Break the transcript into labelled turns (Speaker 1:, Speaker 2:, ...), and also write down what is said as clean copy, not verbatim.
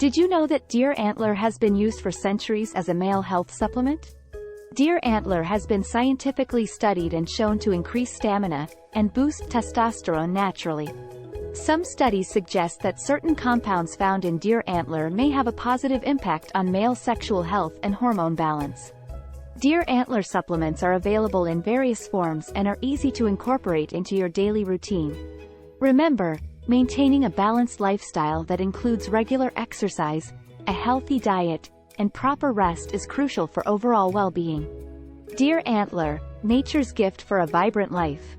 Speaker 1: Did you know that Deer Antler has been used for centuries as a male health supplement? Deer Antler has been scientifically studied and shown to increase stamina and boost testosterone naturally. Some studies suggest that certain compounds found in deer antler may have a positive impact on male sexual health and hormone balance. Deer antler supplements are available in various forms and are easy to incorporate into your daily routine. Remember, maintaining a balanced lifestyle that includes regular exercise, a healthy diet, and proper rest is crucial for overall well-being. Deer Antler, nature's gift for a vibrant life.